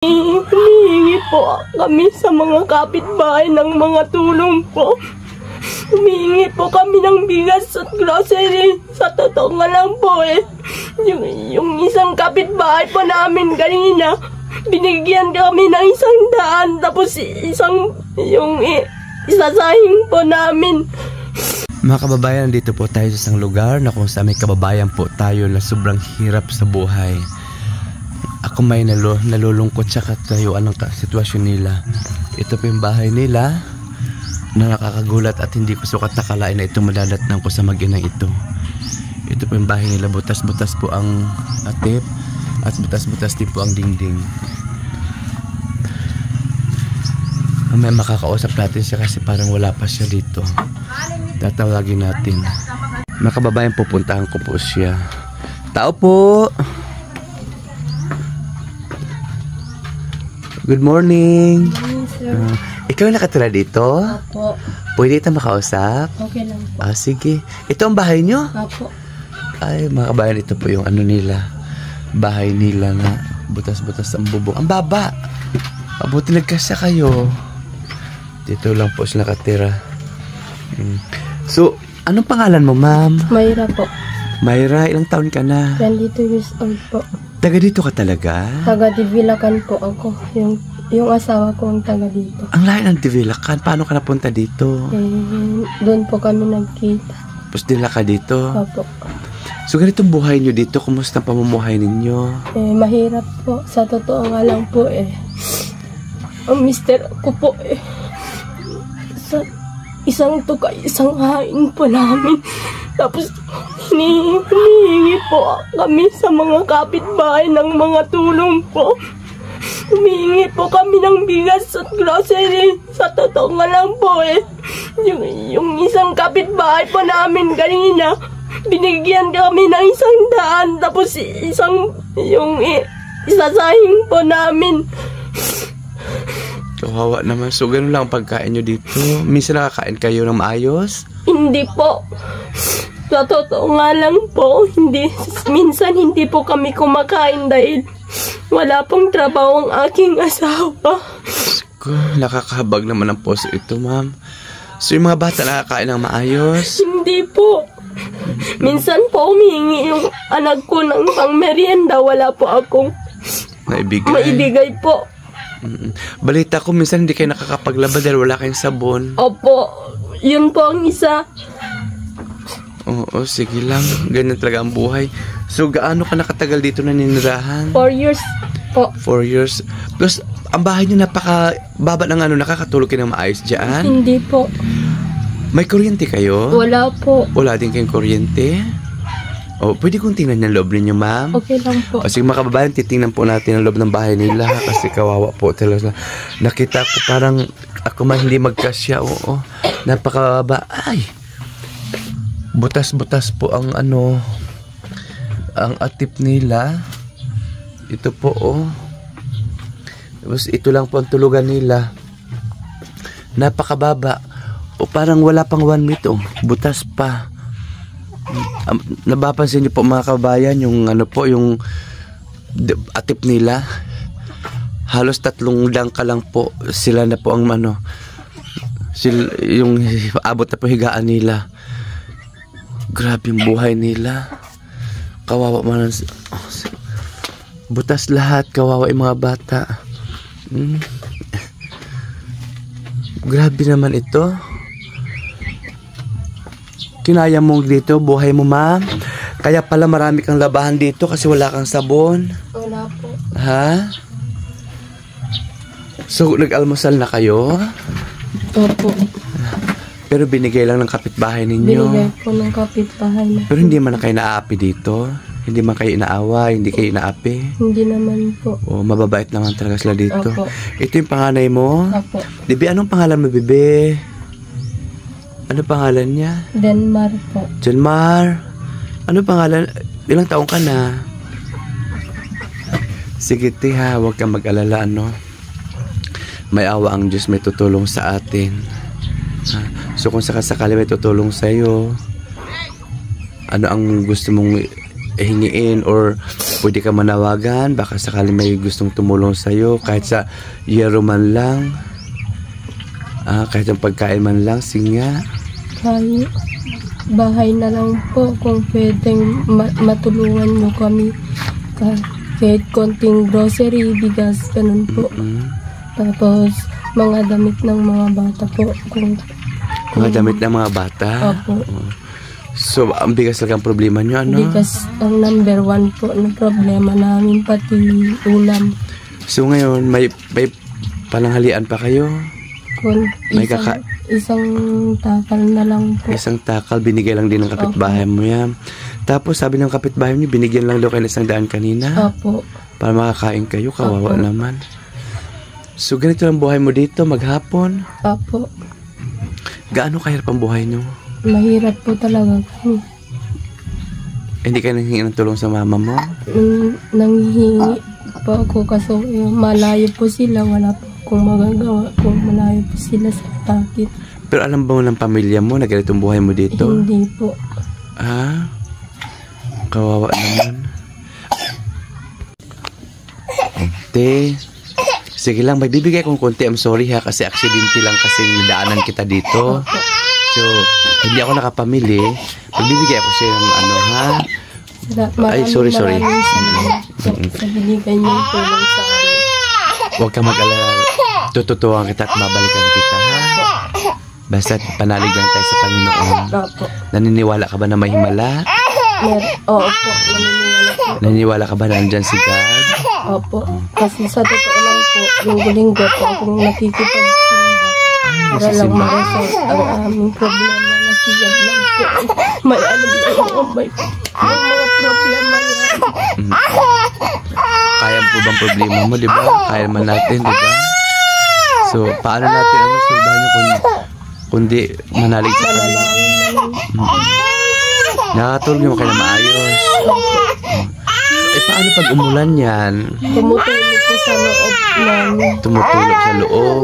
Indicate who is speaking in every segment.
Speaker 1: Humihingi po kami sa mga kapitbahay ng mga tulong po. Humihingi po kami ng bigas at grocery. Sa totoo nga lang po yung isang kapitbahay po namin kanina, binigyan kami ng 100, tapos yung isasahing po namin.
Speaker 2: Mga kababayan, nandito po tayo sa isang lugar na kung saan may kababayan po tayo na sobrang hirap sa buhay. Ako may nalulungkot sa katayuan ng sitwasyon nila. Ito po yung bahay nila na nakakagulat at hindi ko sukat nakalain na ito madadatnan ko sa mag-inang ito. Ito po yung bahay nila, butas-butas po ang atip at butas-butas din po ang dingding. May makakausap natin siya kasi parang wala pa siya dito. Tatawagin natin. Mga kababayan, pupuntahan ko po siya. Tao po! Good morning! Ikaw yung nakatira dito?
Speaker 1: Opo.
Speaker 2: Pwede ito makausap?
Speaker 1: Okay lang po.
Speaker 2: Sige. Ito ang bahay nyo?
Speaker 1: Opo.
Speaker 2: Ay, mga kabayan, ito po yung ano nila. Bahay nila na butas-butas ang bubong. Ang baba! Mabuti nagkasya kayo. Dito lang po sila nakatira. So, anong pangalan mo, ma'am?
Speaker 1: Mayra po.
Speaker 2: Mayra, ilang taon ka na?
Speaker 1: 22 years old po.
Speaker 2: Taga dito ka talaga?
Speaker 1: Taga Divilacan po ako. Yung asawa ko ang taga dito.
Speaker 2: Ang layo ng Divilacan. Paano ka napunta dito?
Speaker 1: Doon po kami nagkita.
Speaker 2: Tapos dinala ka dito?
Speaker 1: Opo.
Speaker 2: So, ganitong buhay nyo dito. Kumusta ang pamumuhay ninyo?
Speaker 1: Mahirap po. Sa totoo nga lang po ang mister ko po sa isang tukay, isang hain po namin. Tapos hinihingi po kami sa mga kapitbahay ng mga tulong po. Humihingi po kami ng bigas at grocery. Sa totoo nga lang po yung isang kapitbahay po namin kanina, binigyan kami ng 100, tapos yung isasahing po namin.
Speaker 2: Kawawa naman. So, ganun lang ang pagkain nyo dito. Minsan nakakain kayo ng maayos?
Speaker 1: Hindi po. Sa totoo nga lang po, minsan hindi po kami kumakain dahil wala pong trabaho ang aking asawa.
Speaker 2: Nakakahabag naman ang poso ito, ma'am. So, yung mga bata nakakain ng maayos?
Speaker 1: Hindi po. Minsan po humihingi yung anak ko ng pang-merienda. Wala po akong maibigay po.
Speaker 2: Balita ko, minsan hindi kayo nakakapaglaba dahil wala kayong sabon.
Speaker 1: Opo, yun po ang isa.
Speaker 2: Oo, sige lang. Ganyan talaga ang buhay. So, gaano ka nakatagal dito na ninirahan?
Speaker 1: 4 years po.
Speaker 2: 4 years. Plus, ang bahay niyo napakababa ng nakakatulog kayo ng maayos dyan?
Speaker 1: Hindi po.
Speaker 2: May kuryente kayo?
Speaker 1: Wala po.
Speaker 2: Wala din kayong kuryente? O, pwede kong tingnan yung loob ninyo, ma'am?
Speaker 1: Okay lang po.
Speaker 2: O, sige mga kababayan, titingnan po natin ang loob ng bahay nila kasi kawawa po talaga. Nakita ko parang ako man hindi magkasya. Oo, napakababa. Ay! Butas-butas po ang ang atip nila. Ito po, Tapos ito lang po ang tulugan nila. Napakababa. O parang wala pang 1 meter. Butas pa. Napapansin niyo po mga kabayan yung yung atip nila. Halos 3 dangka lang po sila na po ang yung abot na po higaan nila. Grabe yung buhay nila. Kawawa man. Butas lahat. Kawawa yung mga bata. Grabe naman ito. Kinaya mo dito, buhay mo, ma'am. Kaya pala marami kang labahan dito kasi wala kang sabon.
Speaker 1: Wala po.
Speaker 2: Ha? So, nag-almusal na kayo?
Speaker 1: Opo.
Speaker 2: Pero binigay lang ng kapitbahay ninyo?
Speaker 1: Binigay po ng kapitbahay na.
Speaker 2: Pero hindi man kayo naapi dito? Hindi man kayo inaawa? Hindi kayo inaapi?
Speaker 1: Hindi naman po.
Speaker 2: O, mababait naman talaga sila dito.
Speaker 1: Opo.
Speaker 2: Ito yung panganay mo?
Speaker 1: Opo.
Speaker 2: Bibi, anong pangalan mo, Bibi? Ano pangalan niya?
Speaker 1: Denmar po.
Speaker 2: Denmar. Ano pangalan? Ilang taong ka na? Sige, tiha. Huwag kang mag-alala, May awa ang Diyos, may tutulong sa atin. So, kung sakasakali may tutulong sa'yo, ano ang gusto mong hingiin or pwede ka manawagan, baka sakali may gustong tumulong sa'yo, kahit sa yero man lang, kahit ang pagkain man lang, singa.
Speaker 1: Kahit bahay na lang po kung pwedeng matulungan nyo kami. Kahit konting grocery, bigas, ganun po. Tapos, mga damit ng mga bata po.
Speaker 2: Mga damit ng mga bata?
Speaker 1: Opo.
Speaker 2: So, ang bigas lang ang problema nyo, ano?
Speaker 1: Bigas ang number 1 po na problema namin, pati ulam.
Speaker 2: So, ngayon, may pananghalian pa kayo?
Speaker 1: Isang takal na lang po.
Speaker 2: Isang takal, binigay lang din ng kapitbahay mo yan. Tapos, sabi ng kapitbahay mo, binigyan lang daw kayo ng 100 kanina?
Speaker 1: Opo.
Speaker 2: Para makakain kayo, kawawa naman. So, ganito ang buhay mo dito, maghapon?
Speaker 1: Opo.
Speaker 2: Gaano kahirap ang buhay nyo?
Speaker 1: Mahirap po talaga.
Speaker 2: Hindi ka nanghihingi ng tulong sa mama mo?
Speaker 1: Nanghihingi po ako kasi malayo po sila. Wala po akong magagawa kung malayo po sila sa akin.
Speaker 2: Pero alam ba mo ng pamilya mo na ganitong buhay mo dito?
Speaker 1: Hindi po.
Speaker 2: Kawawa naman. Te, sige lang, may bibigay kong konti. I'm sorry ha, kasi aksidente lang kasi nadaanan kita dito. So, hindi ako nakapamili. Magbibigay ako sa'yo ng ano, ha? Ay, sorry.
Speaker 1: Sa binigay niyong tulong sa akin.
Speaker 2: Huwag ka mag-alala. Tututuan kita at babalikan kita, ha? Basta panalig lang tayo sa Panginoon.
Speaker 1: Opo.
Speaker 2: Naniniwala ka ba na may himala?
Speaker 1: Oo po, naniniwala po.
Speaker 2: Naniniwala ka ba na nandyan si God?
Speaker 1: Opo. Kasi sa totoo lang po, linggo-linggo po akong nakikipagsimba. Para lang ma-resolve ang aming problema na si God lang po. May alam lang po, may mga problema nga.
Speaker 2: Kaya po bang problema mo, di ba? Kaya naman natin, di ba? So, paano natin solbahan nyo kundi manalig sa kanila? Nakatulog nyo kayo na maayos. Paano pag umulan yan?
Speaker 1: Tumutulog po sa loob namin.
Speaker 2: Tumutulog sa loob.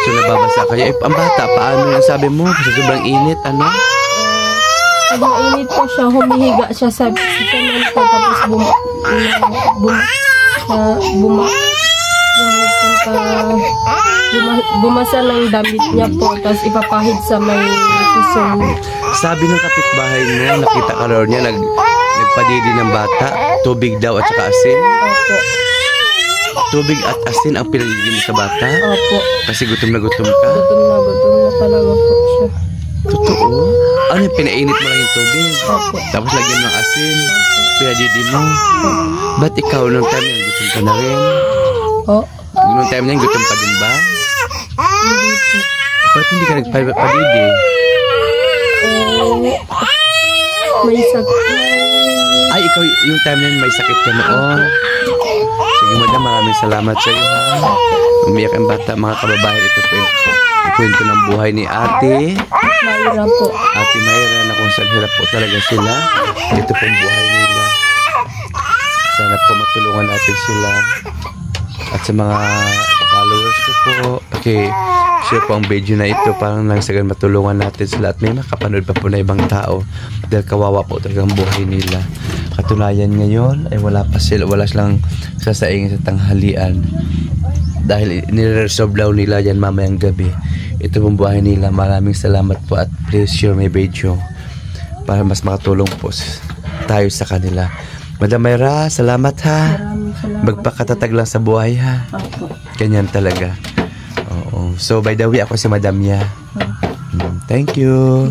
Speaker 2: So, nababasa kayo. Ang bata, paano yan sabi mo? Kasi sobrang init, ano?
Speaker 1: Pag mainit po siya, humihiga siya sa semento, tapos bumasa ng damit niya po, tapos ipapahid sa may kusong.
Speaker 2: Sabi ng kapitbahay niya, nakita ka rin niya, nagpadidi ng bata, tubig daw at saka asin.
Speaker 1: Opo.
Speaker 2: Tubig at asin ang pinagigil mo sa bata?
Speaker 1: Opo.
Speaker 2: Kasi gutom na gutom ka?
Speaker 1: Gutom na talaga po siya.
Speaker 2: Totoo? Ano yung pinainit mo lang yung tubig?
Speaker 1: Opo.
Speaker 2: Tapos lagyan ng asin? Pinadidi mo? Ba't ikaw nung time yan, gutom ka na rin?
Speaker 1: Oo.
Speaker 2: Nung time yan, gutom pa din ba?
Speaker 1: Hindi po.
Speaker 2: Ba't hindi ka nagpadidi?
Speaker 1: May sakit.
Speaker 2: Ay, ikaw yung time na yun, may sakit ka noon. Sige madam, maraming salamat sa iyo ha. Umiyak ang bata, mga kababayan. Ito po yung kwento ng buhay ni Ate
Speaker 1: Mayra po.
Speaker 2: Ate Mayra, na kung saan hirap po talaga sila. Ito po yung buhay nila. Sana po matulungan natin sila. At sa mga followers ko po, share po ang video na ito, parang nangsagan matulungan natin sila at may makapanood pa po na ibang tao dahil kawawa po talagang buhay nila. Katunayan ngayon ay wala silang sasaingin sa tanghalian dahil nire-resolve daw nila yan mamayang gabi. Ito pong buhay nila. Maraming salamat po at please share my video para mas makatulong po tayo sa kanila. Madam Mayra, salamat ha. Magpakatatag lang sa buhay ha. Ganyan talaga. Oo. So by the way, ako si Madam niya. Thank you.